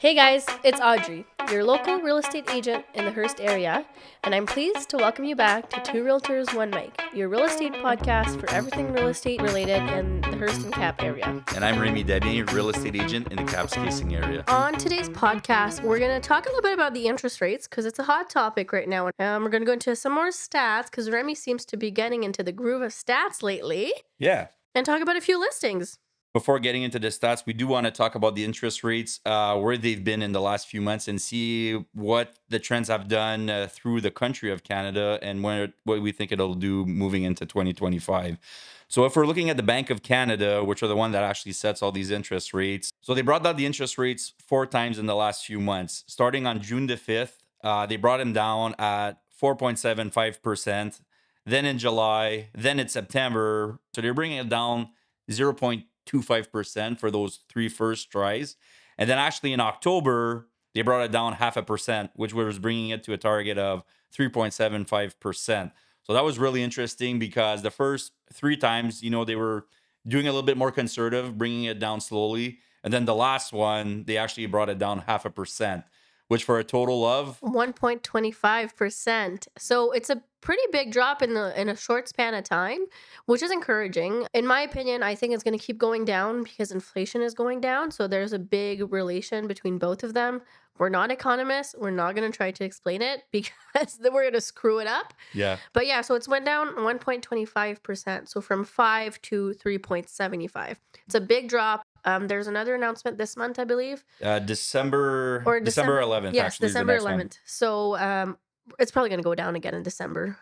Hey guys, it's Audrey, your local real estate agent in the Hearst area, and I'm pleased to welcome you back to Two Realtors, One Mic, your real estate podcast for everything real estate related in the Hearst and Cap area. And I'm Remi, real estate agent in the Kapuskasing area. On today's podcast, we're going to talk a little bit about the interest rates because it's a hot topic right now. We're going to go into some more stats because Remi seems to be getting into the groove of stats lately. Yeah. And talk about a few listings. Before getting into the stats, we do want to talk about the interest rates, where they've been in the last few months, and see what the trends have done through the country of Canada and what we think it'll do moving into 2025. So if we're looking at the Bank of Canada, which are the one that actually sets all these interest rates, so they brought down the interest rates 4 times in the last few months. Starting on June the 5th, they brought them down at 4.75%. Then in July, then in September, so they're bringing it down 0.25% for those 3 first tries. And then actually in October, they brought it down 0.5%, which was bringing it to a target of 3.75%. So that was really interesting because the first 3 times, they were doing a little bit more conservative, bringing it down slowly. And then the last one, they actually brought it down 0.5%, which for a total of 1.25%. So it's a pretty big drop in a short span of time, which is encouraging. In my opinion, I think it's going to keep going down because inflation is going down. So there's a big relation between both of them. We're not economists. We're not going to try to explain it because then we're going to screw it up. Yeah. But yeah, so it's went down 1.25%. So from 5 to 3.75. It's a big drop. There's another announcement this month, I believe. December 11th. Yes, actually, December is the next 11th. one. So it's probably going to go down again in December.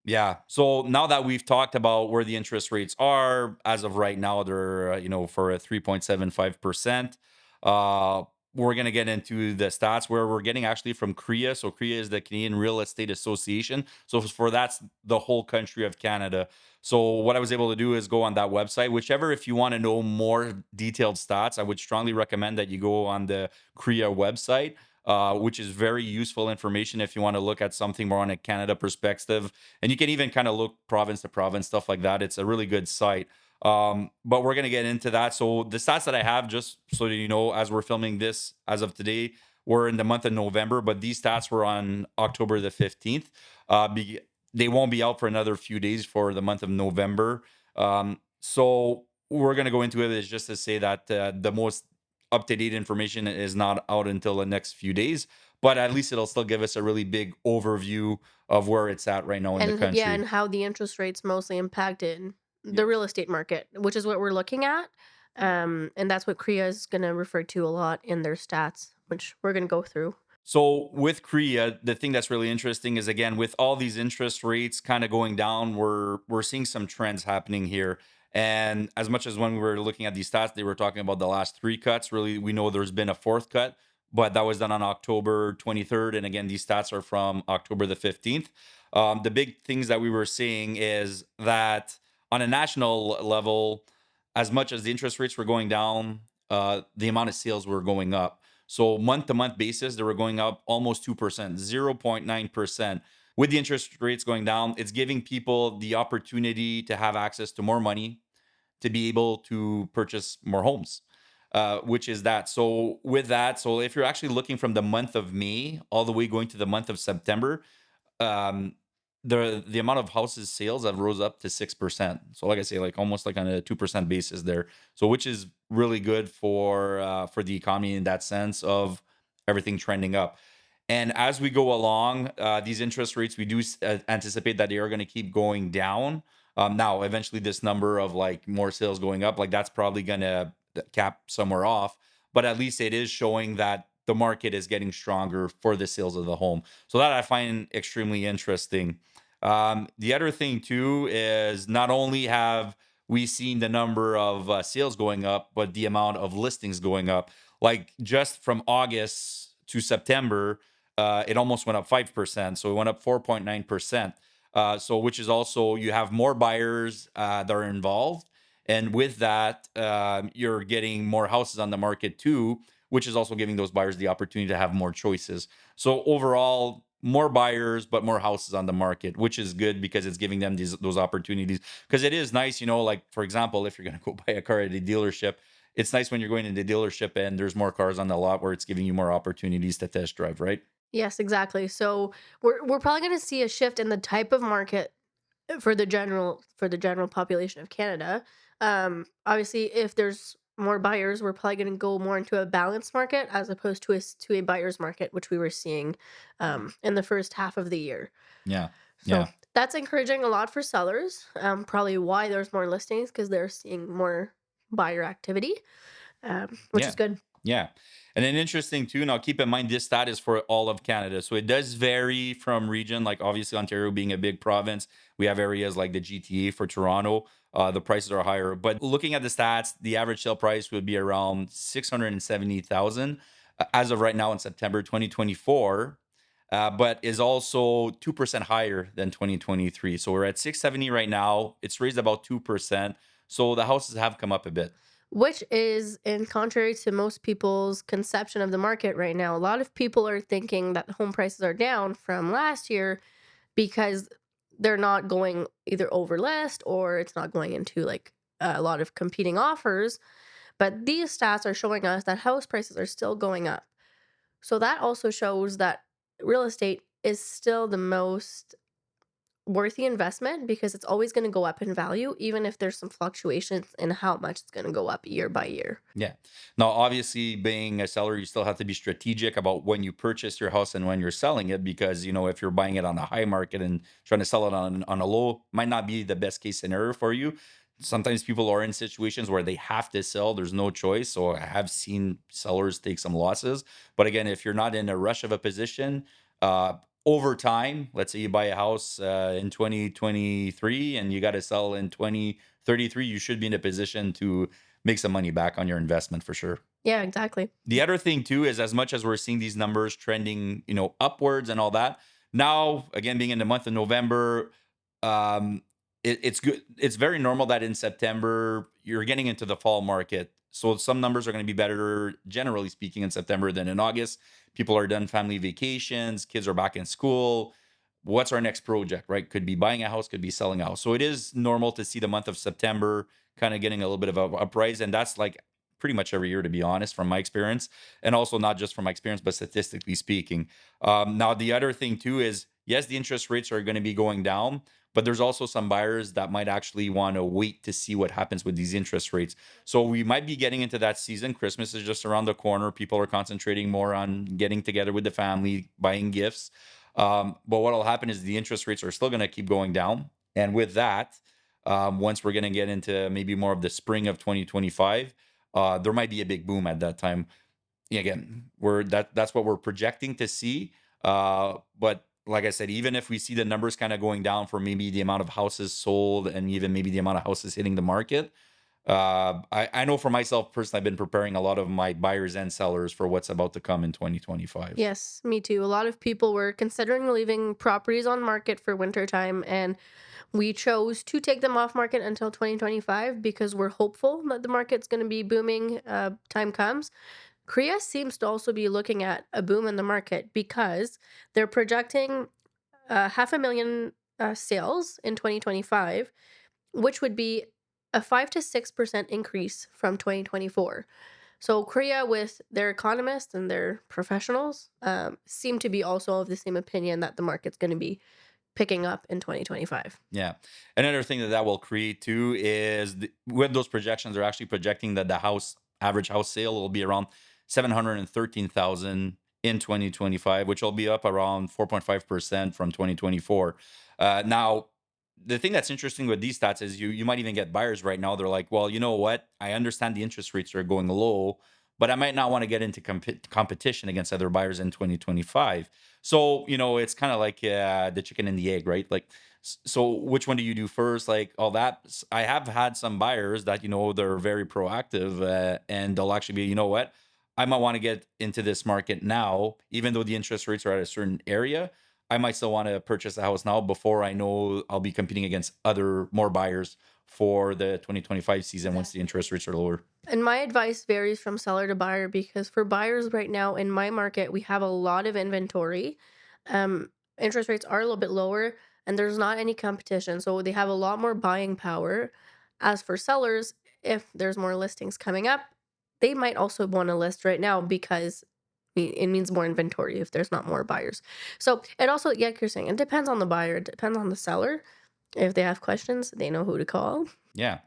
Yeah. So now that we've talked about where the interest rates are, as of right now, they're, for a 3.75%. We're going to get into the stats where we're getting actually from CREA. So CREA is the Canadian Real Estate Association. So for that's the whole country of Canada. So what I was able to do is go on that website, whichever, if you want to know more detailed stats, I would strongly recommend that you go on the CREA website. Which is very useful information if you want to look at something more on a Canada perspective. And you can even kind of look province to province, stuff like that. It's a really good site. But we're going to get into that. So the stats that I have, just so that you know, as we're filming this as of today, we're in the month of November, but these stats were on October the 15th. They won't be out for another few days for the month of November. So we're going to go into it is just to say that the most up-to-date information is not out until the next few days, but at least it'll still give us a really big overview of where it's at right now in the country. Yeah, and how the interest rates mostly impacted the real estate market, which is what we're looking at. And that's what CREA is going to refer to a lot in their stats, which we're going to go through. So with CREA, the thing that's really interesting is, again, with all these interest rates kind of going down, we're seeing some trends happening here. And as much as when we were looking at these stats, they were talking about the last 3 cuts. Really, we know there's been a 4th cut, but that was done on October 23rd. And again, these stats are from October the 15th. The big things that we were seeing is that on a national level, as much as the interest rates were going down, the amount of sales were going up. So month to month basis, they were going up almost 2%, 0.9%. With the interest rates going down, it's giving people the opportunity to have access to more money to be able to purchase more homes, which is that. So with that, so if you're actually looking from the month of May all the way going to the month of September, the amount of houses sales have rose up to 6%. So like I say, like almost like on a 2% basis there. So which is really good for the economy in that sense of everything trending up. And as we go along, these interest rates, we do anticipate that they are going to keep going down. Now, eventually, this number of like more sales going up, like that's probably going to cap somewhere off. But at least it is showing that the market is getting stronger for the sales of the home. So that I find extremely interesting. The other thing too is not only have we seen the number of sales going up, but the amount of listings going up. Like just from August to September, it almost went up 5%. So it went up 4.9%. So which is also, you have more buyers that are involved. And with that, you're getting more houses on the market too, which is also giving those buyers the opportunity to have more choices. So overall, more buyers, but more houses on the market, which is good because it's giving them those opportunities. Because it is nice, like, for example, if you're going to go buy a car at a dealership, it's nice when you're going into the dealership and there's more cars on the lot where it's giving you more opportunities to test drive, right? Yes, exactly. So we're probably going to see a shift in the type of market for the general population of Canada. Obviously, if there's more buyers, we're probably going to go more into a balanced market as opposed to to a buyer's market, which we were seeing in the first half of the year. Yeah. So Yeah. that's encouraging a lot for sellers. Probably why there's more listings because they're seeing more buyer activity, which is Yeah. good. Yeah. And then interesting too. Now keep in mind this stat is for all of Canada. So it does vary from region. Like obviously Ontario being a big province, we have areas like the GTA for Toronto. The prices are higher. But looking at the stats, the average sale price would be around 670,000 as of right now in September 2024. But is also 2% higher than 2023. So we're at 670 right now. It's raised about 2%. So the houses have come up a bit. Which is in contrary to most people's conception of the market right now. A lot of people are thinking that home prices are down from last year because they're not going either over list or it's not going into like a lot of competing offers. But these stats are showing us that house prices are still going up. So that also shows that real estate is still the most worth the investment because it's always going to go up in value, even if there's some fluctuations in how much it's going to go up year by year. Yeah. Now, obviously, being a seller, you still have to be strategic about when you purchase your house and when you're selling it, because if you're buying it on a high market and trying to sell it on a low, might not be the best case scenario for you. Sometimes people are in situations where they have to sell. There's no choice. So I have seen sellers take some losses. But again, if you're not in a rush of a position, uh, over time, let's say you buy a house in 2023 and you got to sell in 2033, you should be in a position to make some money back on your investment for sure. Yeah, exactly. The other thing too is as much as we're seeing these numbers trending, upwards and all that, now again being in the month of November, um, it's good. It's very normal that in September you're getting into the fall market. So some numbers are going to be better, generally speaking, in September than in August. People are done family vacations, kids are back in school. What's our next project, right? Could be buying a house, could be selling a house. So it is normal to see the month of September kind of getting a little bit of a uprise. And that's like pretty much every year, to be honest, from my experience. And also not just from my experience, but statistically speaking. Now, the other thing too is yes, the interest rates are going to be going down, but there's also some buyers that might actually want to wait to see what happens with these interest rates. So we might be getting into that season. Christmas is just around the corner. People are concentrating more on getting together with the family, buying gifts. But what will happen is the interest rates are still going to keep going down. And with that, once we're going to get into maybe more of the spring of 2025, there might be a big boom at that time. Yeah, again, that's what we're projecting to see. But like I said, even if we see the numbers kind of going down for maybe the amount of houses sold and even maybe the amount of houses hitting the market, I know for myself personally, I've been preparing a lot of my buyers and sellers for what's about to come in 2025. Yes, me too. A lot of people were considering leaving properties on market for winter time, and we chose to take them off market until 2025 because we're hopeful that the market's going to be booming time comes. CREA seems to also be looking at a boom in the market because they're projecting 500,000 sales in 2025, which would be a 5 to 6% increase from 2024. So Korea, with their economists and their professionals, seem to be also of the same opinion that the market's going to be picking up in 2025. Yeah. Another thing that will create too is with those projections, they're actually projecting that the average house sale will be around 713,000 in 2025, which will be up around 4.5% from 2024. Now, the thing that's interesting with these stats is you might even get buyers right now. They're like, well, you know what? I understand the interest rates are going low, but I might not want to get into competition against other buyers in 2025. So, it's kind of like the chicken and the egg, right? Like, so which one do you do first? Like all that. I have had some buyers that, they're very proactive and they'll actually be, you know what? I might want to get into this market now, even though the interest rates are at a certain area. I might still want to purchase a house now before I know I'll be competing against other more buyers for the 2025 season once the interest rates are lower. And my advice varies from seller to buyer because for buyers right now in my market, we have a lot of inventory. Um, Interest rates are a little bit lower and there's not any competition. So they have a lot more buying power. As for sellers, if there's more listings coming up, they might also want to list right now because it means more inventory if there's not more buyers. So it also, yeah, like you're saying, it depends on the buyer, it depends on the seller. If they have questions, they know who to call. Yeah.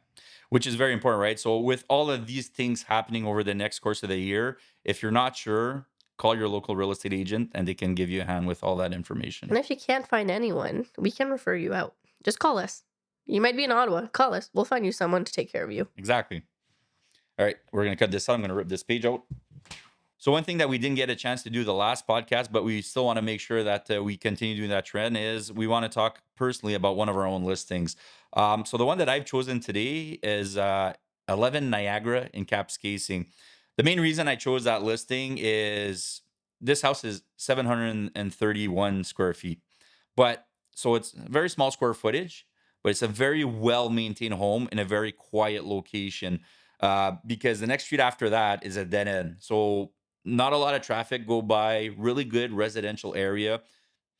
Which is very important, right? So with all of these things happening over the next course of the year, if you're not sure, call your local real estate agent and they can give you a hand with all that information. And if you can't find anyone, we can refer you out. Just call us. You might be in Ottawa. Call us. We'll find you someone to take care of you. Exactly. All right, we're going to cut this out. I'm going to rip this page out. So one thing that we didn't get a chance to do the last podcast, but we still want to make sure that we continue doing that trend is we want to talk personally about one of our own listings. So the one that I've chosen today is 11 Niagara in Kapuskasing. The main reason I chose that listing is this house is 731 square feet, but so it's very small square footage, but it's a very well maintained home in a very quiet location. Because the next street after that is a dead end. So not a lot of traffic go by, really good residential area.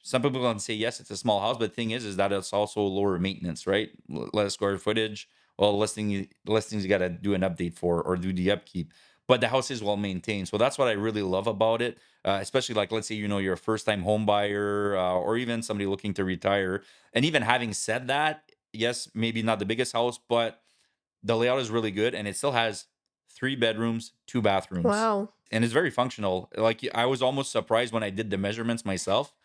Some people can say yes, it's a small house, but the thing is that it's also lower maintenance, right? Less square footage. Well, listings you got to do an update for or do the upkeep. But the house is well maintained, so that's what I really love about it. Especially like let's say you're a first time home buyer or even somebody looking to retire. And even having said that, yes, maybe not the biggest house, but the layout is really good and it still has 3 bedrooms, 2 bathrooms, Wow. and it's very functional. Like, I was almost surprised when I did the measurements myself,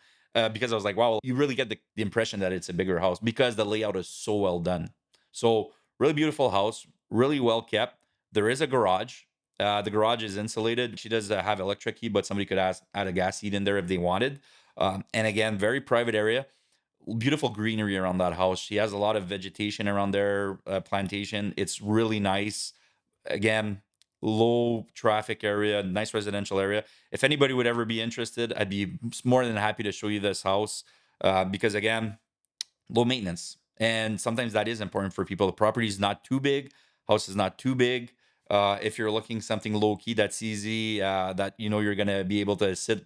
because I was like, "Wow," you really get the impression that it's a bigger house because the layout is so well done. So, really beautiful house, really well kept. There is a garage. The garage is insulated. She does, have electric heat, but somebody could add a gas heat in there if they wanted. And again, very private area, beautiful greenery around that house. She has a lot of vegetation around their plantation. It's really nice. Again, low traffic area, nice residential area. If anybody would ever be interested, I'd be more than happy to show you this house, because again, low maintenance. And sometimes that is important for people. The property is not too big, house is not too big. If you're looking something low key, that's easy. That you're gonna be able to sit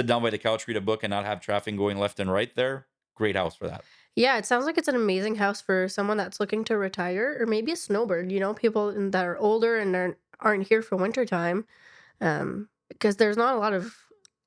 down by the couch, read a book, and not have traffic going left and right there. Great house for that. Yeah, it sounds like it's an amazing house for someone that's looking to retire or maybe a snowbird, people that are older and aren't here for wintertime. Because there's not a lot of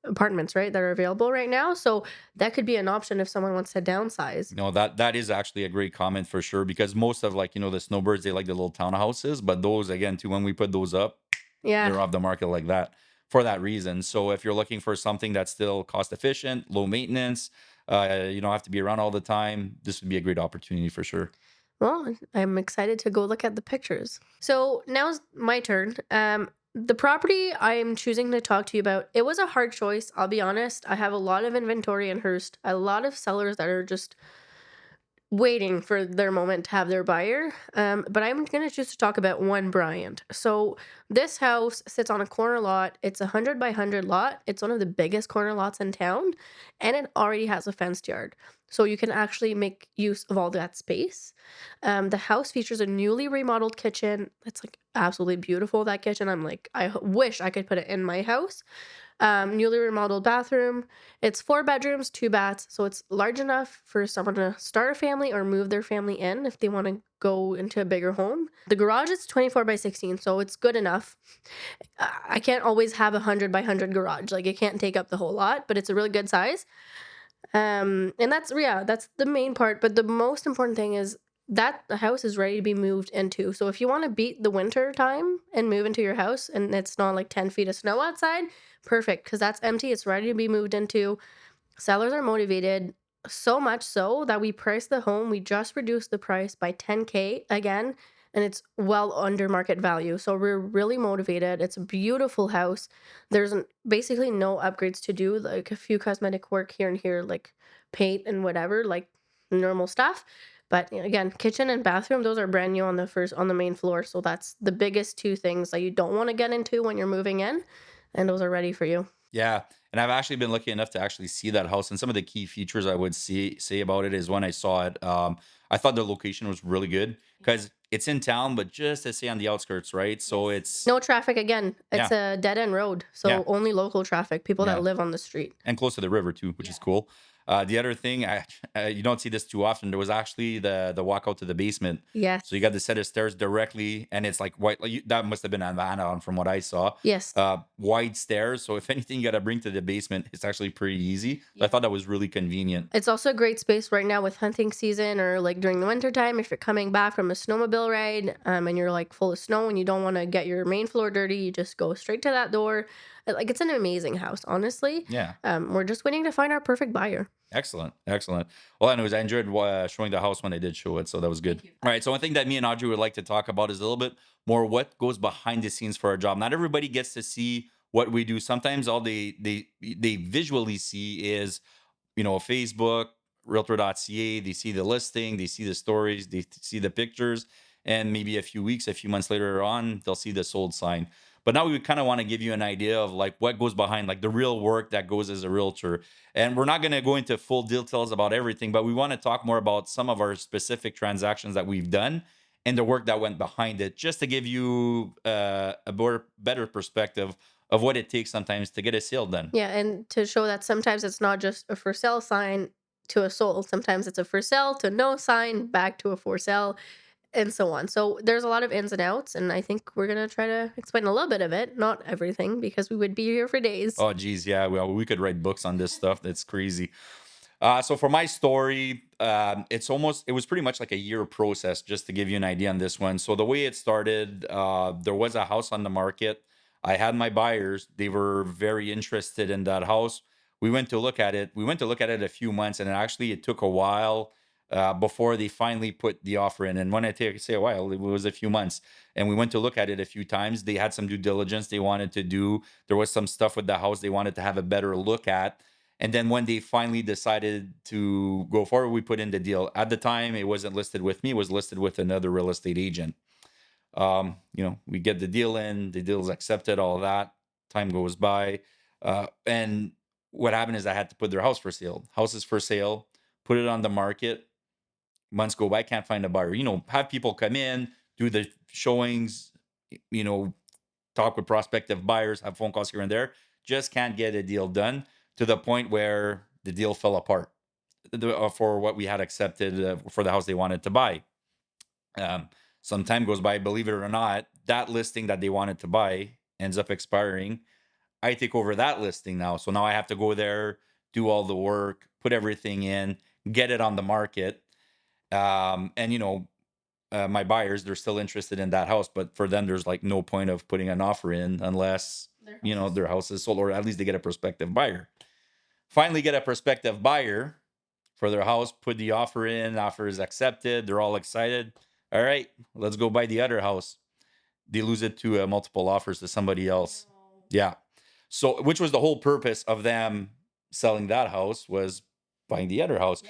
apartments, right, that are available right now. So that could be an option if someone wants to downsize. No, that is actually a great comment for sure because most of like, the snowbirds, they like the little townhouses, but those again too, when we put those up, Yeah. they're off the market like that for that reason. So if you're looking for something that's still cost efficient, low maintenance, you don't have to be around all the time, this would be a great opportunity for sure. Well, I'm excited to go look at the pictures. So now's my turn. The property I am choosing to talk to you about, it was a hard choice. I'll be honest. I have a lot of inventory in Hearst, a lot of sellers that are just waiting for their moment to have their buyer. But I'm going to choose to talk about one Bryant. So this house sits on a corner lot. It's a 100 by 100 lot. It's one of the biggest corner lots in town, and it already has a fenced yard. So you can actually make use of all that space. The house features a newly remodeled kitchen. It's like absolutely beautiful, that kitchen. I'm like, wish I could put it in my house. Newly remodeled bathroom. It's 4 bedrooms, 2 baths, so it's large enough for someone to start a family or move their family in if they want to go into a bigger home. The garage is 24 by 16, so it's good enough. I can't always have a 100 by 100 garage. Like, it can't take up the whole lot, but it's a really good size. And that's the main part. But the most important thing is that the house is ready to be moved into. So if you want to beat the winter time and move into your house and it's not like 10 feet of snow outside, perfect, because that's empty. It's ready to be moved into. Sellers are motivated, so much so that we priced the home. We just reduced the price by 10K again, and it's well under market value. So we're really motivated. It's a beautiful house. There's basically no upgrades to do, like a few cosmetic work here and here, like paint and whatever, like normal stuff. But again, kitchen and bathroom, those are brand new on the main floor. So that's the biggest two things that you don't want to get into when you're moving in, and those are ready for you. Yeah, and I've actually been lucky enough to actually see that house, and some of the key features I would say about it is when I saw it, I thought the location was really good because it's in town, but just to say on the outskirts, right? So it's No traffic again. It's yeah, a dead end road, yeah, so only local traffic, people that yeah, live on the street. and close to the river too, which is cool. The other thing, you don't see this too often. There was actually the walkout to the basement. So you Yes. got the set of stairs directly, and it's like white. Like that must have been an add-on from what I saw. Yes. Wide stairs. So if anything, you got to bring to the basement. It's actually pretty easy. So I Yeah. thought that was really convenient. It's also a great space right now with hunting season or like during the winter time if you're coming back from a snowmobile ride and you're like full of snow and you don't want to get your main floor dirty, you just go straight to that door. Like it's an amazing house, honestly. Yeah. We're just waiting to find our perfect buyer. Excellent, excellent. Well, anyways, I enjoyed showing the house when I did show it, so that was good. All right, so one thing that me and Audrey would like to talk about is a little bit more what goes behind the scenes for our job. Not everybody gets to see what we do. Sometimes all they visually see is Facebook, realtor.ca, they see the listing, they see the stories, they see the pictures, and maybe a few weeks, a few months later on, they'll see the sold sign. But now we kind of want to give you an idea of like what goes behind, like the real work that goes as a realtor. And we're not going to go into full details about everything, but we want to talk more about some of our specific transactions that we've done and the work that went behind it, just to give you a better perspective of what it takes sometimes to get a sale done. Yeah, and to show that sometimes it's not just a for sale sign to a sold. Sometimes it's a for sale to no sign back to a for sale and so on. So there's a lot of ins and outs, and I think we're gonna try to explain a little bit of it, not everything, because we would be here for days. Oh, geez, yeah. Well, we could write books on this stuff. That's crazy. So for my story, it was pretty much like a year process just to give you an idea on this one. So the way it started, there was a house on the market. I had my buyers. They were very interested in that house. We went to look at it. We went to look at it a few months, and actually it took a while before they finally put the offer in. And when say a while, it was a few months. And we went to look at it a few times. They had some due diligence they wanted to do. There was some stuff with the house they wanted to have a better look at. And then when they finally decided to go forward, we put in the deal. At the time, it wasn't listed with me; it was listed with another real estate agent. We get the deal in, the deal's accepted, all of that. Time goes by, and what happened is I had to put their house for sale. House is for sale. Put it on the market. Months go by, can't find a buyer. Have people come in, do the showings. You know, talk with prospective buyers, have phone calls here and there. Just can't get a deal done to the point where the deal fell apart for what we had accepted for the house they wanted to buy. Um, some time goes by, believe it or not, that listing that they wanted to buy ends up expiring. I take over that listing now. So now I have to go there, do all the work, put everything in, get it on the market. My buyers, they're still interested in that house, but for them, there's like no point of putting an offer in unless, their house is sold, or at least they get a prospective buyer. Finally, get a prospective buyer for their house, put the offer in, offer is accepted. They're all excited. All right, let's go buy the other house. They lose it to multiple offers to somebody else. Yeah. So, which was the whole purpose of them selling that house was buying the other house.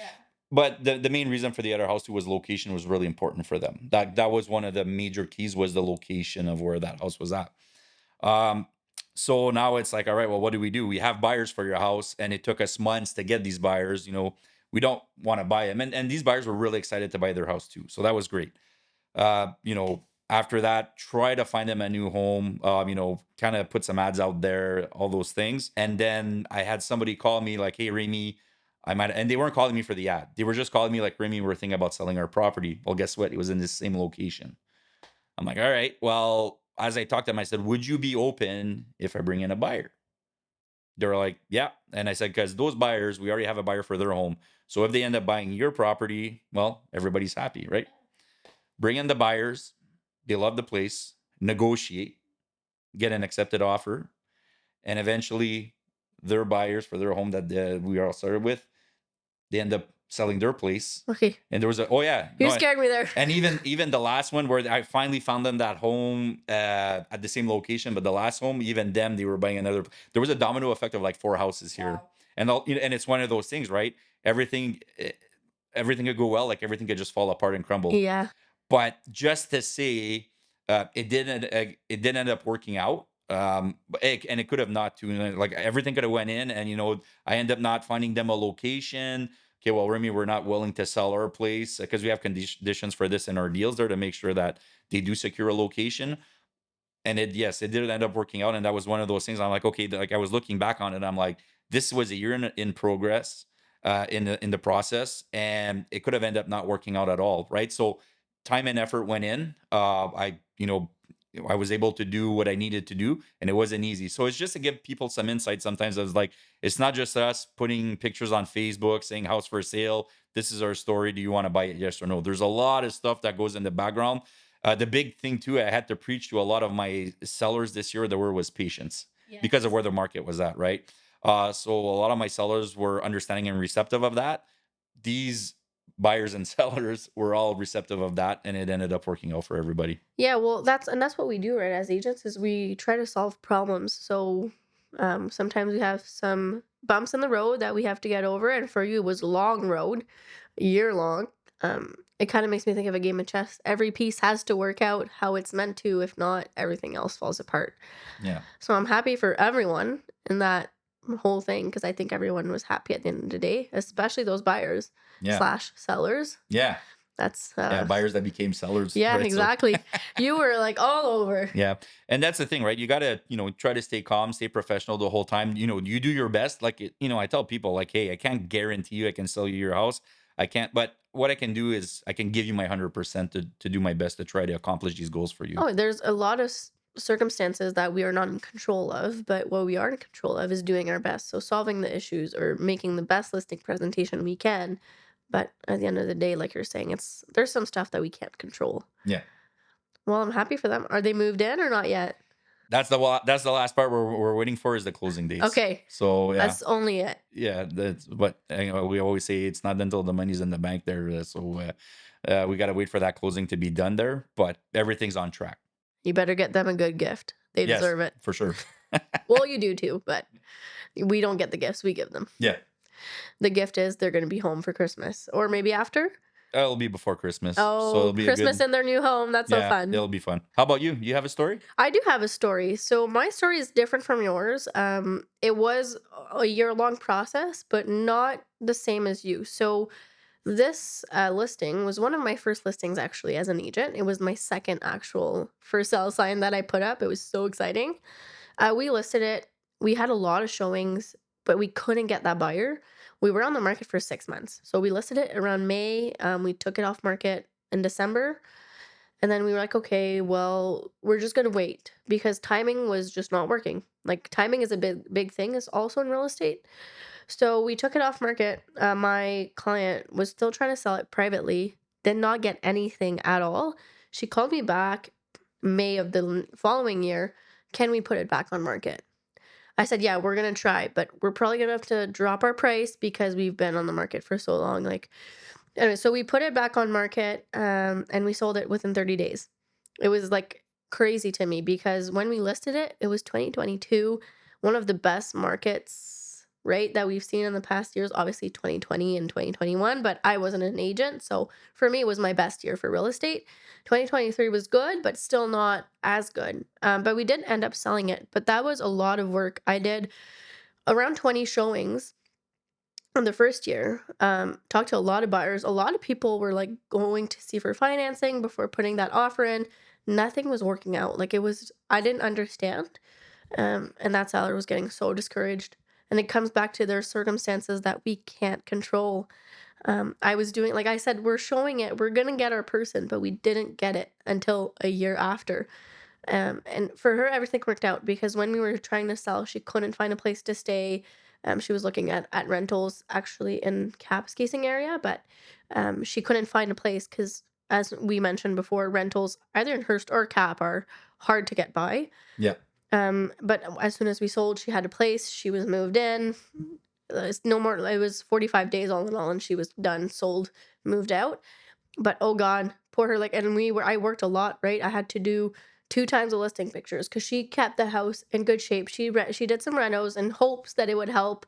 But the main reason for the other house too was location was really important for them. That was one of the major keys was the location of where that house was at. Um, so now it's like, all right, well, what do? We have buyers for your house, and it took us months to get these buyers. We don't want to buy them, and these buyers were really excited to buy their house too. So that was great. After that, try to find them a new home. Kind of put some ads out there, all those things. And then I had somebody call me like, "Hey, Remi, and they weren't calling me for the ad. They were just calling me like, Remi, we're thinking about selling our property. Well, guess what? It was in the same location. I'm like, all right. Well, as I talked to them, I said, would you be open if I bring in a buyer? They were like, yeah. And I said, because those buyers, we already have a buyer for their home. So if they end up buying your property, well, everybody's happy, right? Bring in the buyers. They love the place, negotiate, get an accepted offer, and eventually their buyers for their home that we all started with, they end up selling their place. Okay. And there was oh yeah, You no, scared me there. and even the last one where I finally found them that home at the same location, but the last home, even them, they were buying another. There was a domino effect of like four houses here, Wow. and it's one of those things, right? Everything could go well, like everything could just fall apart and crumble. Yeah. But just to say, it didn't end up working out. And it could have not too. Like everything could have went in, and I end up not finding them a location. Okay, well, Remy, we're not willing to sell our place because we have conditions for this in our deals there to make sure that they do secure a location. And yes, it did end up working out, and that was one of those things. I'm like, okay, like I was looking back on it, I'm like, this was a year in progress. in the process, and it could have ended up not working out at all, right? So time and effort went in. I was able to do what I needed to do, and it wasn't easy. So it's just to give people some insight. Sometimes I was like, it's not just us putting pictures on Facebook saying house for sale. This is our story. Do you want to buy it? Yes or no? There's a lot of stuff that goes in the background. The big thing too, I had to preach to a lot of my sellers this year. The word was patience because of Yes. where the market was at, right? So a lot of my sellers were understanding and receptive of that. These buyers and sellers were all receptive of that, and it ended up working out for everybody. Yeah, well, that's what we do, right? As agents, is we try to solve problems. So sometimes we have some bumps in the road that we have to get over, and for you, it was a long road, a year long. It kind of makes me think of a game of chess. Every piece has to work out how it's meant to. If not, everything else falls apart. Yeah. So I'm happy for everyone in that whole thing because I think everyone was happy at the end of the day, especially those buyers Yeah. slash sellers. Yeah. That's Yeah. Buyers that became sellers, yeah, right? So exactly. You were like all over. yeah. And that's the thing, right? You gotta, try to stay calm, stay professional the whole time. You do your best. Like I tell people, like, hey, I can't guarantee you I can sell you your house. I can't, but what I can do is I can give you my 100% to do my best to try to accomplish these goals for you. Oh, there's a lot of circumstances that we are not in control of, but what we are in control of is doing our best. So solving the issues or making the best listing presentation we can. But at the end of the day, like you're saying, there's some stuff that we can't control. Yeah. Well, I'm happy for them. Are they moved in or not yet? That's the last part we're waiting for is the closing dates. Okay, So yeah. that's only it. Yeah, that's but we always say it's not until the money's in the bank there. We got to wait for that closing to be done there, but everything's on track. You better get them a good gift. They Yes, deserve it. for sure. Well, you do too, but we don't get the gifts, we give them. Yeah, The gift is they're going to be home for Christmas or maybe after. it'll be before Christmas, so Oh, it'll be a Christmas good. in their new home. That's so Yeah, fun. it'll be fun. How about you? You have a story? I do have a story. So my story is different from yours. It was a year-long process, but not the same as you. So this listing was one of my first listings actually as an agent. It was my second actual for sale sign that I put up. It was so exciting. We listed it. We had a lot of showings, but we couldn't get that buyer. We were on the market for 6 months. So we listed it around May. We took it off market in December. And then we were like, okay, well, we're just going to wait because timing was just not working. Like timing is a big thing is also in real estate. So we took it off market. My client was still trying to sell it privately, did not get anything at all. She called me back May of the following year. Can we put it back on market? I said, yeah, we're going to try, but we're probably going to have to drop our price because we've been on the market for so long. Like, anyway, so we put it back on market and we sold it within 30 days. It was like crazy to me because when we listed it, it was 2022, one of the best markets, right, that we've seen in the past years, obviously 2020 and 2021, but I wasn't an agent. So for me, it was my best year for real estate. 2023 was good, but still not as good. But we did end up selling it, but that was a lot of work. I did around 20 showings in the first year. Talked to a lot of buyers. A lot of people were like going to see for financing before putting that offer in. Nothing was working out. Like I didn't understand. And that seller was getting so discouraged. And it comes back to their circumstances that we can't control. I was doing, like I said, we're showing it. We're going to get our person, but we didn't get it until a year after. And for her, everything worked out because when we were trying to sell, she couldn't find a place to stay. She was looking at rentals actually in Kapuskasing area, but she couldn't find a place because, as we mentioned before, rentals either in Hearst or Cap are hard to get by. Yeah. But as soon as we sold, she had a place. She was moved in. It's no more. It was 45 days all in all, and she was done, sold, moved out. But oh God, poor her. Like, and I worked a lot, right? I had to do 2 times the listing pictures because she kept the house in good shape. She did some renos in hopes that it would help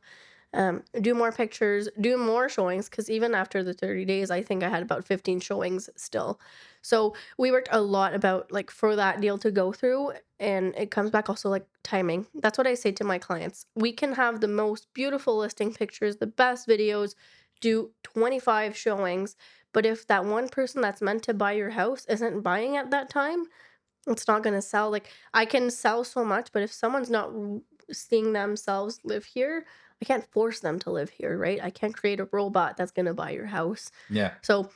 do more pictures, do more showings. Because even after the 30 days, I think I had about 15 showings still. So we worked a lot about like for that deal to go through. And it comes back also like timing. That's what I say to my clients. We can have the most beautiful listing pictures, the best videos, do 25 showings. But if that one person that's meant to buy your house isn't buying at that time, it's not going to sell. Like I can sell so much, but if someone's not seeing themselves live here, I can't force them to live here, right? I can't create a robot that's going to buy your house. Yeah. So,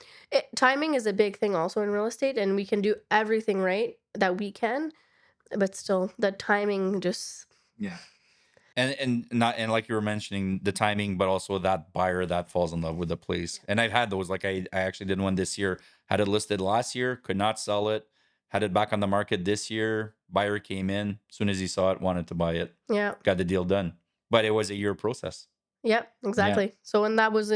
timing is a big thing also in real estate, and we can do everything right that we can, but still, the timing just, Yeah. And not, and like you were mentioning the timing, but also that buyer that falls in love with the place. And I've had those. Like I actually did one this year. Had it listed last year, could not sell it. Had it back on the market this year. Buyer came in, as soon as he saw it, wanted to buy it. yeah. Got the deal done. But it was a year process. Yep, Yeah. exactly. So when that was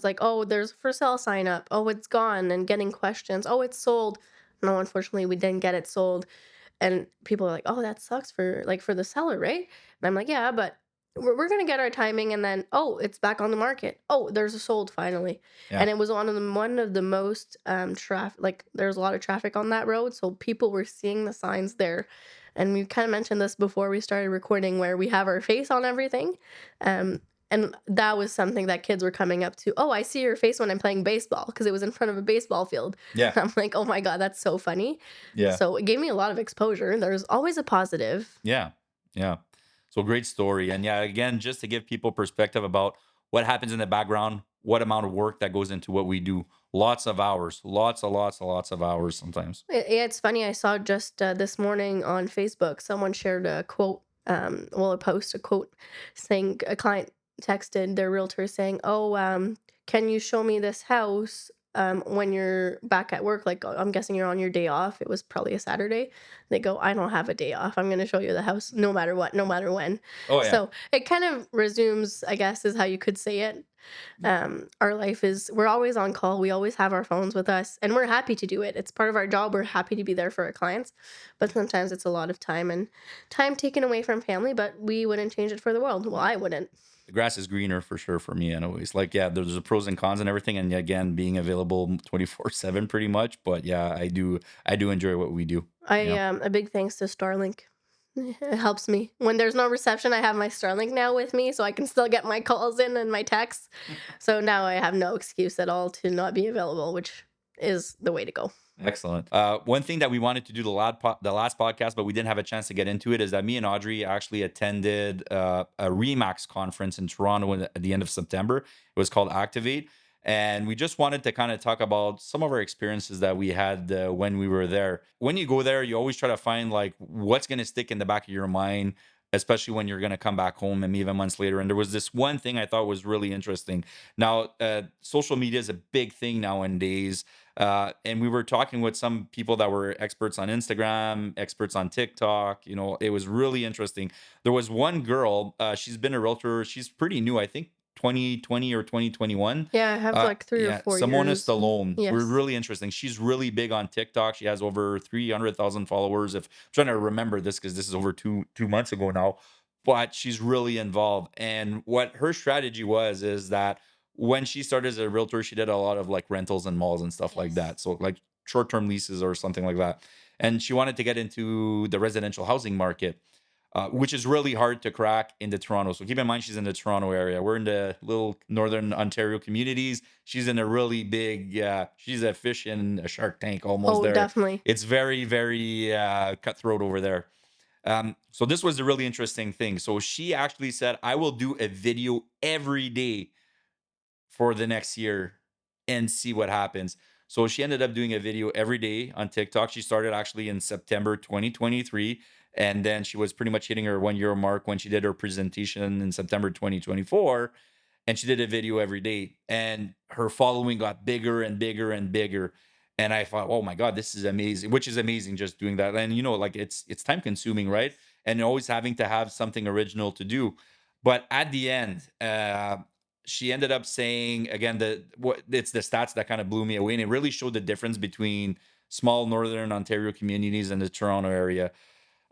like, "Oh, there's a for sale sign up. Oh, it's gone," and getting questions. "Oh, it's sold." No, unfortunately, we didn't get it sold. And people are like, "Oh, that sucks for like for the seller, right?" And I'm like, "Yeah, but we're gonna get our timing, and then oh, it's back on the market. Oh, there's a sold finally." Yeah. And it was one of the most traffic. Like there's a lot of traffic on that road, so people were seeing the signs there. And we kind of mentioned this before we started recording, where we have our face on everything. And that was something that kids were coming up to. Oh, I see your face when I'm playing baseball because it was in front of a baseball field. Yeah. I'm like, oh my God, that's so funny. Yeah. So it gave me a lot of exposure. There's always a positive. Yeah. Yeah. So great story. And yeah, again, just to give people perspective about what happens in the background, what amount of work that goes into what we do. Lots of hours, lots of hours sometimes. Yeah, it's funny. I saw just this morning on Facebook, someone shared a quote, a post, a quote saying a client texted their realtor saying, "Oh, can you show me this house when you're back at work? Like, I'm guessing you're on your day off. It was probably a Saturday." They go, "I don't have a day off. I'm going to show you the house no matter what, no matter when." Oh yeah. So it kind of resumes, I guess, is how you could say it. Our life is, we're always on call. We always have our phones with us, and we're happy to do it. It's part of our job. We're happy to be there for our clients, but sometimes it's a lot of time and time taken away from family, but we wouldn't change it for the world. Well, I wouldn't. The grass is greener for sure for me anyways. Like yeah, there's the pros and cons and everything. And again, being available 24/7 pretty much. But yeah, I do enjoy what we do. I Yeah. A big thanks to Starlink. It helps me when there's no reception. I have my Starlink now with me, so I can still get my calls in and my texts. So now I have no excuse at all to not be available, which is the way to go. Excellent. One thing that we wanted to do the last podcast, but we didn't have a chance to get into it, is that me and Audrey actually attended a Remax conference in Toronto at the end of September. It was called Activate, and we just wanted to kind of talk about some of our experiences that we had when we were there. When you go there, you always try to find like what's going to stick in the back of your mind, especially when you're going to come back home and even months later. And there was this one thing I thought was really interesting. Now, social media is a big thing nowadays. And we were talking with some people that were experts on Instagram, experts on TikTok. You know, it was really interesting. There was one girl, she's been a realtor, she's pretty new, I think 2020 or 2021. Yeah, I have like three or Yeah, four Simona years. Stallone. We're Yes. really interesting. She's really big on TikTok. She has over 300,000 followers. If I'm trying to remember this because this is over two months ago now, but she's really involved. And what her strategy was is that when she started as a realtor, she did a lot of like rentals and malls and stuff like Yes. that. So like short-term leases or something like that. And she wanted to get into the residential housing market, which is really hard to crack in the Toronto. So keep in mind, she's in the Toronto area. We're in the little northern Ontario communities. She's in a really big, she's a fish in a shark tank almost Oh, there. definitely. It's very, very cutthroat over there. So this was a really interesting thing. So she actually said, I will do a video every day for the next year and see what happens. So she ended up doing a video every day on TikTok. She started actually in September 2023. And then she was pretty much hitting her 1 year mark when she did her presentation in September 2024. And she did a video every day. And her following got bigger and bigger and bigger. And I thought, oh my God, this is amazing, which is amazing just doing that. And you know, like it's time consuming, right? And always having to have something original to do. But at the end, she ended up saying again what it's the stats that kind of blew me away, and it really showed the difference between small northern Ontario communities and the Toronto area.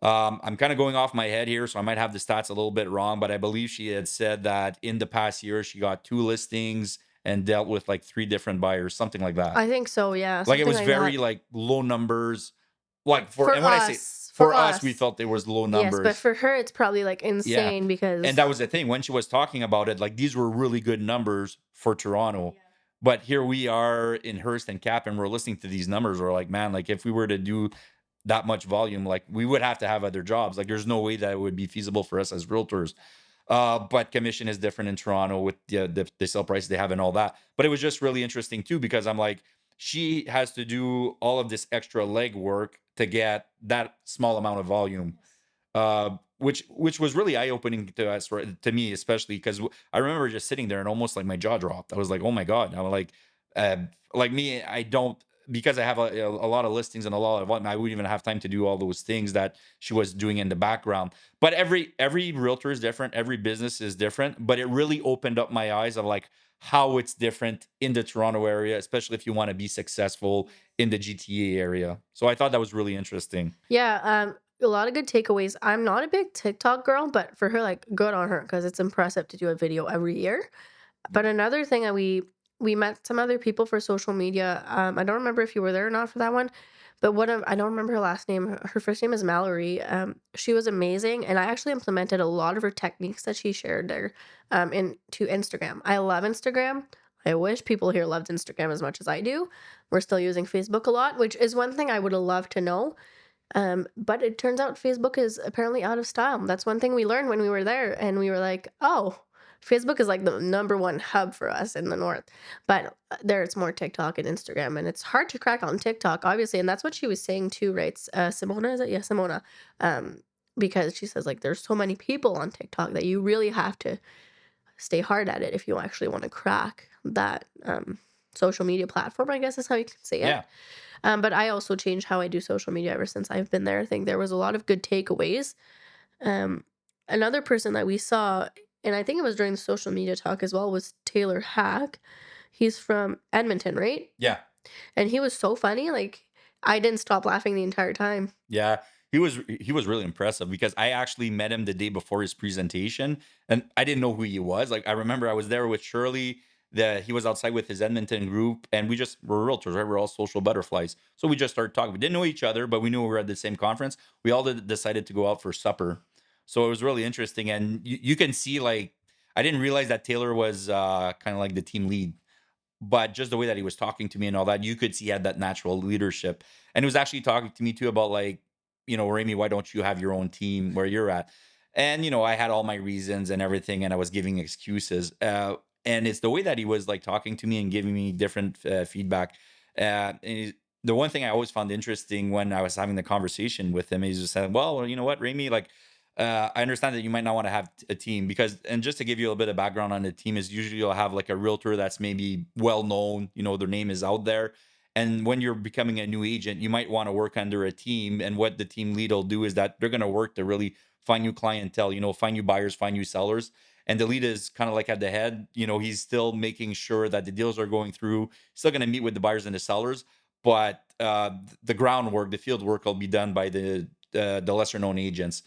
I'm kind of going off my head here, so I might have the stats a little bit wrong, but I believe she had said that in the past year she got 2 listings and dealt with like 3 different buyers, something like that. I think so, yeah, Like it something was like that. very like low numbers. Like for For and when I say us, for for us, we us. felt there was low Yes, but numbers. for her, it's probably like Yeah. insane And because that was the thing when she was talking about it, like these were really good numbers for Toronto. But here we are in Hearst and Cap, and we're listening to these numbers. We're like, man, like if we were to do that much volume, like we would have to have other jobs. Like there's no way that it would be feasible for us as realtors. But commission is different in Toronto with the sale price they have and all that. But it was just really interesting too because I'm like, she has to do all of this extra legwork to get that small amount of volume, which was really eye opening to us, right, to me especially because I remember just sitting there and almost like my jaw dropped. I was like, oh my god! I'm uh, like me, I don't because I have a lot of listings and a lot of what I wouldn't even have time to do all those things that she was doing in the background. But every realtor is different, every business is different. But it really opened up my eyes of like how it's different in the Toronto area, especially if you want to be successful in the GTA area. So I thought that was really interesting. Yeah, a lot of good takeaways. I'm not a big TikTok girl, but for her, like, good on her because it's impressive to do a video every year. But another thing that we met some other people for social media. I don't remember if you were there or not for that one, but I don't remember her last name. Her first name is Mallory. She was amazing, and I actually implemented a lot of her techniques that she shared there, into Instagram. I love Instagram. I wish people here loved Instagram as much as I do. We're still using Facebook a lot, which is one thing I would have loved to know. But it turns out Facebook is apparently out of style. That's one thing we learned when we were there, and we were like, "Oh, Facebook is like the number one hub for us in the north." But there, it's more TikTok and Instagram, and it's hard to crack on TikTok, obviously. And that's what she was saying too, right? Simona, is it? Yeah, Simona. Because she says like there's so many people on TikTok that you really have to stay hard at it if you actually want to crack that social media platform. I guess is how you can say it. Yeah. But I also changed how I do social media ever since I've been there. I think there was a lot of good takeaways. Um, Another person that we saw, and I think it was during the social media talk as well, was Taylor Hack. He's from Edmonton, right? Yeah. And he was so funny. Like, I didn't stop laughing the entire time. Yeah, he was really impressive because I actually met him the day before his presentation, and I didn't know who he was. Like I remember I was there with Shirley. That he was outside with his Edmonton group, and we just were realtors, right? We're all social butterflies, so we just started talking. We didn't know each other, but we knew we were at the same conference. We all decided to go out for supper, so it was really interesting. And you can see, like, I didn't realize that Taylor was kind of like the team lead, but just the way that he was talking to me and all that, you could see he had that natural leadership. And he was actually talking to me too about like, Remy, why don't you have your own team where you're at? And I had all my reasons and everything, and I was giving excuses. And it's the way that he was like talking to me and giving me different feedback. The one thing I always found interesting when I was having the conversation with him, he's just saying, "Well, you know what, Remy, like." I understand that you might not want to have a team because, and just to give you a little bit of background on the team, is usually you'll have like a realtor that's maybe well known, their name is out there. And when you're becoming a new agent, you might want to work under a team. And what the team lead will do is that they're going to work to really find new clientele, find new buyers, find new sellers. And the lead is kind of like at the head, he's still making sure that the deals are going through, still going to meet with the buyers and the sellers. But the groundwork, the field work will be done by the lesser known agents.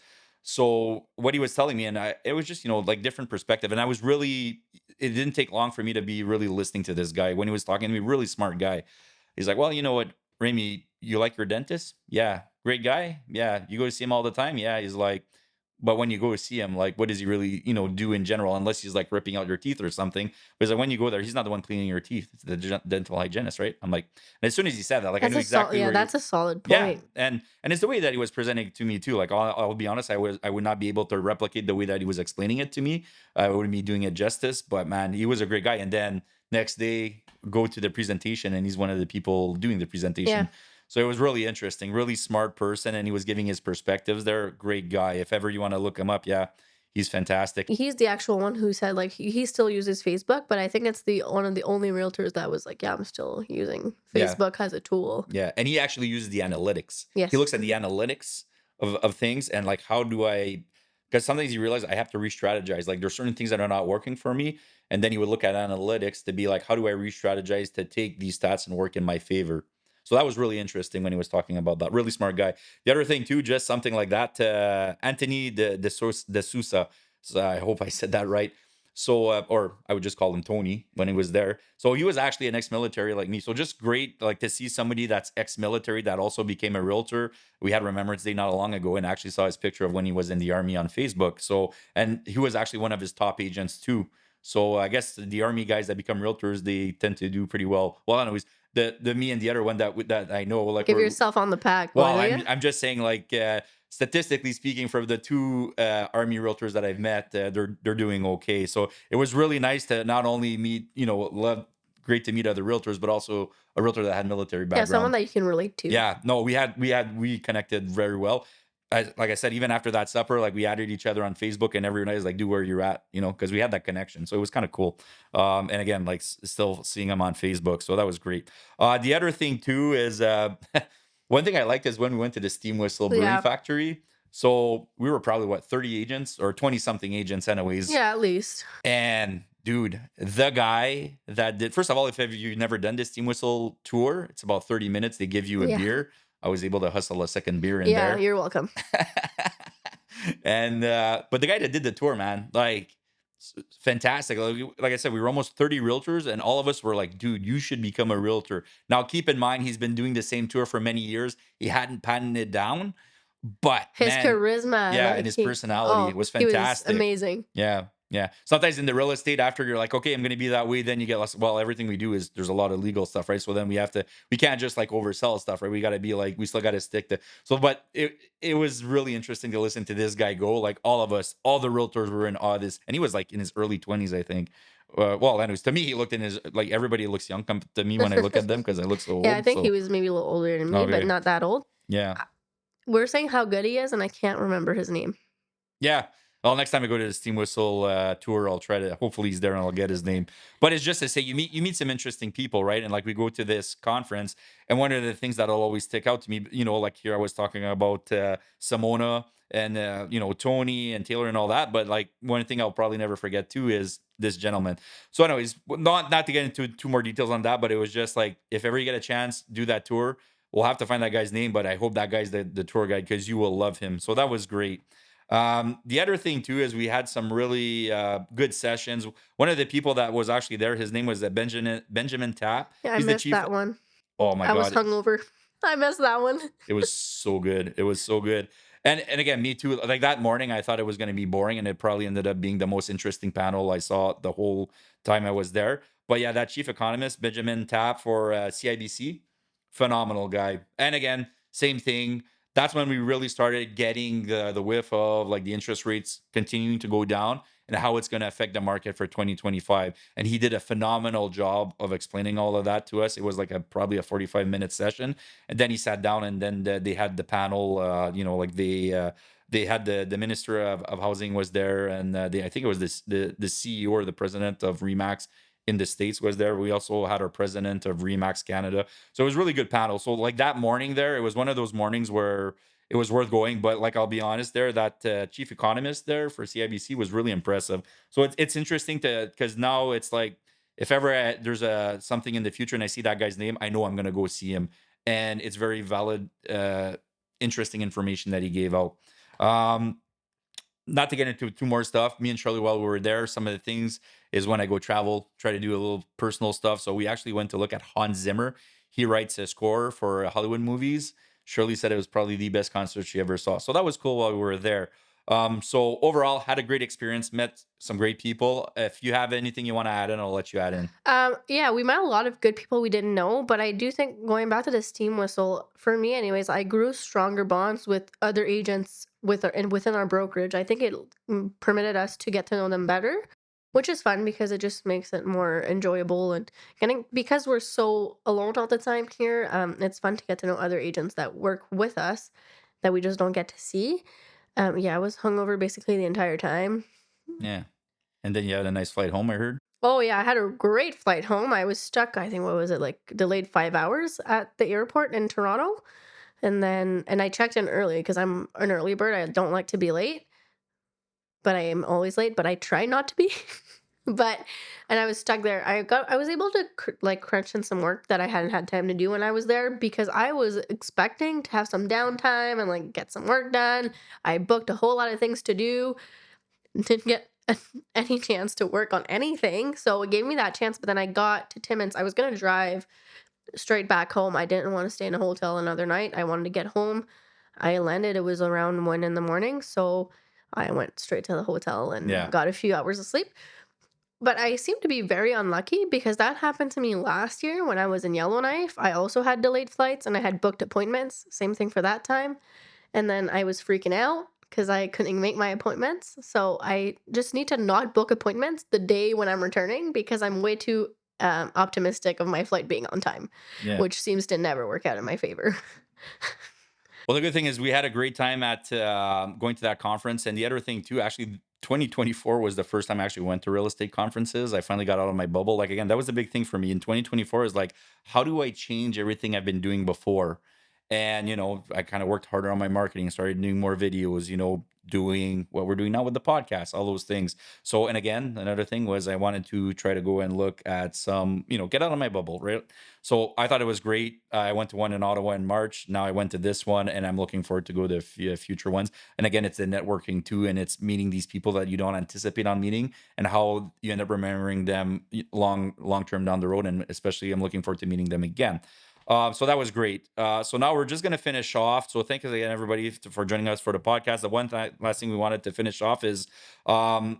So what he was telling me, and it was just like different perspective, and I was really. It didn't take long for me to be really listening to this guy when he was talking to me. Really smart guy. He's like, well, you know what, Remy, you like your dentist? Yeah, great guy. Yeah, you go to see him all the time. Yeah, he's like, but when you go to see him, like, what does he really, do in general? Unless he's like ripping out your teeth or something. Because like, when you go there, he's not the one cleaning your teeth; it's the dental hygienist, right? I'm like, and as soon as he said that, like, I That's knew a exactly yeah, where he. that's a solid Yeah, point. and it's the way that he was presenting it to me too. Like I'll be honest, I would not be able to replicate the way that he was explaining it to me. I wouldn't be doing it justice. But man, he was a great guy. And then next day, go to the presentation, and he's one of the people doing the Yeah. presentation. So it was really interesting, really smart person, and he was giving his perspectives there. Great guy. If ever you want to look him up, yeah, he's fantastic. He's the actual one who said like he still uses Facebook, but I think it's the one of the only realtors that was like, yeah, I'm still using Yeah, Facebook as a tool. yeah, and he actually uses the analytics. He Yes. looks at the analytics of things and like how do I because sometimes you realize I have to re-strategize. Like there's certain things that are not working for me. And then you would look at analytics to be like, how do I re-strategize to take these stats and work in my favor? So that was really interesting when he was talking about that. Really smart guy. The other thing too, just something like that. Anthony de Sousa. So I hope I said that right. So, or I would just call him Tony when he was there. So he was actually an ex-military like me. So just great, like to see somebody that's ex-military that also became a realtor. We had Remembrance Day not long ago, and actually saw his picture of when he was in the army on Facebook. So, and he was actually one of his top agents too. So I guess the army guys that become realtors, they tend to do pretty well. Well, anyways, the me and the other one that I know, like Give we're yourself on the pack, boy, well, will ya? I'm just saying, like, statistically speaking, for the two army realtors that I've met, they're doing okay. So it was really nice to not only meet, great to meet other realtors, but also a realtor that had military Yeah, someone background. that you can relate to. Yeah, no, we connected very well. Like I said, even after that supper, like we added each other on Facebook, and every night is like, "Do where you're at," because we had that connection. So it was kind of cool. And again, like still seeing him on Facebook, so that was great. The other thing too is one thing I liked is when we went to the Steam Whistle Brewing Yeah. Factory. So we were probably what 30 agents or 20 something agents, anyways. Yeah, at least. And dude, the guy that did, first of all, if have you never done this Steam Whistle tour, it's about 30 minutes. They give you a Yeah. beer. I was able to hustle a second beer in Yeah, there. you're welcome. And but the guy that did the tour, man, like fantastic. Like I said, we were almost 30 realtors, and all of us were like, dude, you should become a realtor. Now, keep in mind, he's been doing the same tour for many years. He hadn't patented it down, but His man, charisma, yeah, like and his personality oh, was he was fantastic. amazing. Yeah, yeah. Sometimes in the real estate, after you're like, okay, I'm going to be that way, then you get less. Well, everything we do is there's a lot of legal stuff, right? So then we can't just like oversell stuff, right? We got to be like, we still got to stick to. So, but it was really interesting to listen to this guy go. Like all of us, all the realtors were in awe. And he was like in his early 20s, I think. Well, anyways, to me, he looked in his like everybody looks young to me when I look at them because I look so Yeah, I old. think he So was maybe a little older than me, but okay, not that old. yeah. Uh, We're saying how good he is, and I can't remember his name. Yeah. Well, next time I go to the Steam Whistle tour, I'll try to. Hopefully, he's there and I'll get his name. But it's just to say you meet some interesting people, right? And like we go to this conference, and one of the things that'll always stick out to me, like here I was talking about Simona and Tony and Taylor and all that. But like one thing I'll probably never forget too is this gentleman. So, anyways, not to get into two more details on that, but it was just like if ever you get a chance, do that tour. We'll have to find that guy's name, but I hope that guy's the tour guide because you will love him. So that was great. The other thing too is we had some really good sessions. One of the people that was actually there, his name was Benjamin Tapp. Yeah, I He's the missed chief. that one. Oh my I was god, hungover. I missed that one. it was so good. It was so good. And again, me too. Like that morning, I thought it was going to be boring, and it probably ended up being the most interesting panel I saw the whole time I was there. But yeah, that chief economist Benjamin Tapp for CIBC, phenomenal guy. And again, same thing. That's when we really started getting the whiff of like the interest rates continuing to go down and how it's going to affect the market for 2025. And he did a phenomenal job of explaining all of that to us. It was like probably a 45-minute session, and then he sat down, and then they had the panel. Like they had the minister of housing was there, and I think it was the CEO or the president of Remax in the States was there. We also had our president of Remax Canada. So it was really good panel. So like that morning there, it was one of those mornings where it was worth going. But like I'll be honest, there that chief economist there for CIBC was really impressive. So it's interesting to because now it's like if ever there's a something in the future and I see that guy's name, I know I'm gonna go see him, and it's very valid, interesting information that he gave out. Um, Not to get into two more stuff, me and Shirley, while we were there, some of the things is when I go travel, try to do a little personal stuff. So we actually went to look at Hans Zimmer. He writes a score for Hollywood movies. Shirley said it was probably the best concert she ever saw. So that was cool while we were there. So overall, had a great experience, met some great people. If you have anything you want to add in, I'll let you add in. Yeah, we met a lot of good people we didn't know, but I do think going back to the steam whistle, for me anyways, I grew stronger bonds with other agents and within our brokerage. I think it permitted us to get to know them better, which is fun because it just makes it more enjoyable and getting because we're so alone all the time here. It's fun to get to know other agents that work with us that we just don't get to see. Yeah, I was hungover basically the entire time. Yeah. And then you had a nice flight home, I heard. Oh yeah, I had a great flight home. I was stuck, I think what was it, like delayed 5 hours at the airport in Toronto. And I checked in early because I'm an early bird. I don't like to be late, but I am always late, but I try not to be. But and I was stuck there. I was able to like crunch in some work that I hadn't had time to do when I was there because I was expecting to have some downtime and like get some work done. I booked a whole lot of things to do, didn't get any chance to work on anything. So it gave me that chance. But then I got to Timmins. I was going to drive straight back home. I didn't want to stay in a hotel another night. I wanted to get home. I landed. It was around 1 in the morning. So I went straight to the hotel and Yeah. got a few hours of sleep. But I seem to be very unlucky because that happened to me last year when I was in Yellowknife. I also had delayed flights and I had booked appointments. Same thing for that time. And then I was freaking out because I couldn't make my appointments. So I just need to not book appointments the day when I'm returning because I'm way too optimistic of my flight being on time, Yeah. which seems to never work out in my favor. Well, the good thing is we had a great time at going to that conference. And the other thing too, actually, 2024 was the first time I actually went to real estate conferences. I finally got out of my bubble. Like again, that was the big thing for me in 2024 is like, how do I change everything I've been doing before? And I kind of worked harder on my marketing, started doing more videos, doing what we're doing now with the podcast, all those things. So, and again, another thing was I wanted to try to go and look at some, get out of my bubble, right? So I thought it was great. I went to one in Ottawa in March. Now I went to this one, and I'm looking forward to go to future ones. And again, it's the networking too, and it's meeting these people that you don't anticipate on meeting, and how you end up remembering them long term down the road. And especially, I'm looking forward to meeting them again. So that was great. So now we're just going to finish off. So thank you again, everybody, for joining us for the podcast. The last thing we wanted to finish off is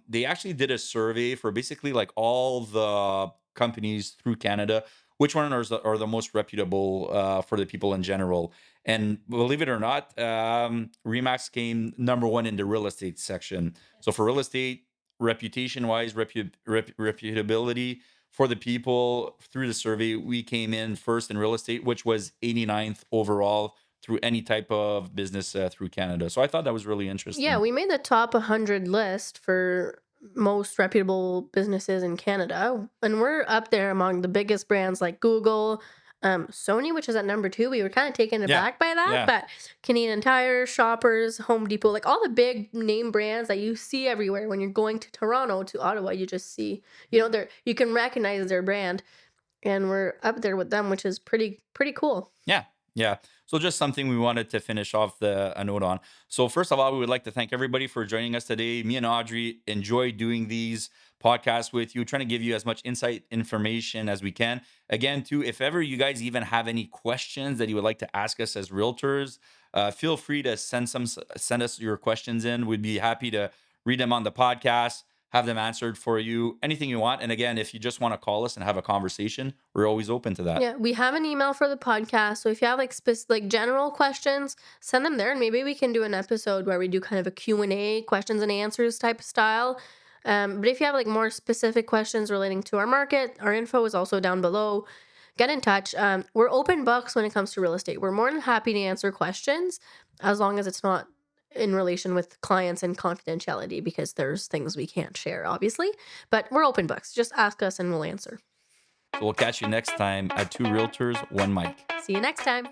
they actually did a survey for basically like all the companies through Canada. Which one are the most reputable for the people in general? And believe it or not, Remax came number one in the real estate section. So for real estate, reputation wise, reputability, for the people through the survey, we came in first in real estate, which was 89th overall through any type of business through Canada. So I thought that was really Yeah, interesting. we made the top 100 list for most reputable businesses in Canada, and we're up there among the biggest brands like Google, Sony, which is at number 2. We were kind of taken Yeah. aback by that, Yeah. but Canadian Tire, Shoppers, Home Depot, like all the big name brands that you see everywhere when you're going to Toronto, to Ottawa, you just see, you can recognize their brand, and we're up there with them, which is pretty cool. Yeah. Yeah. So just something we wanted to finish off a note on. So first of all, we would like to thank everybody for joining us today. Me and Audrey enjoy doing these podcasts with you, trying to give you as much insight information as we can. Again, too, if ever you guys even have any questions that you would like to ask us as realtors, feel free to send us your questions in. We'd be happy to read them on the podcast, have them answered for you, anything you want. And again, if you just want to call us and have a conversation, we're always open to that. Yeah, we have an email for the podcast. So if you have like general questions, send them there and maybe we can do an episode where we do kind of a Q&A, questions and answers type of style. But if you have like more specific questions relating to our market, our info is also down below. Get in touch. We're open books when it comes to real estate. We're more than happy to answer questions as long as it's not in relation with clients and confidentiality because there's things we can't share, obviously. But we're open books. Just ask us and we'll answer. So we'll catch you next time at Two Realtors, One Mic. See you next time.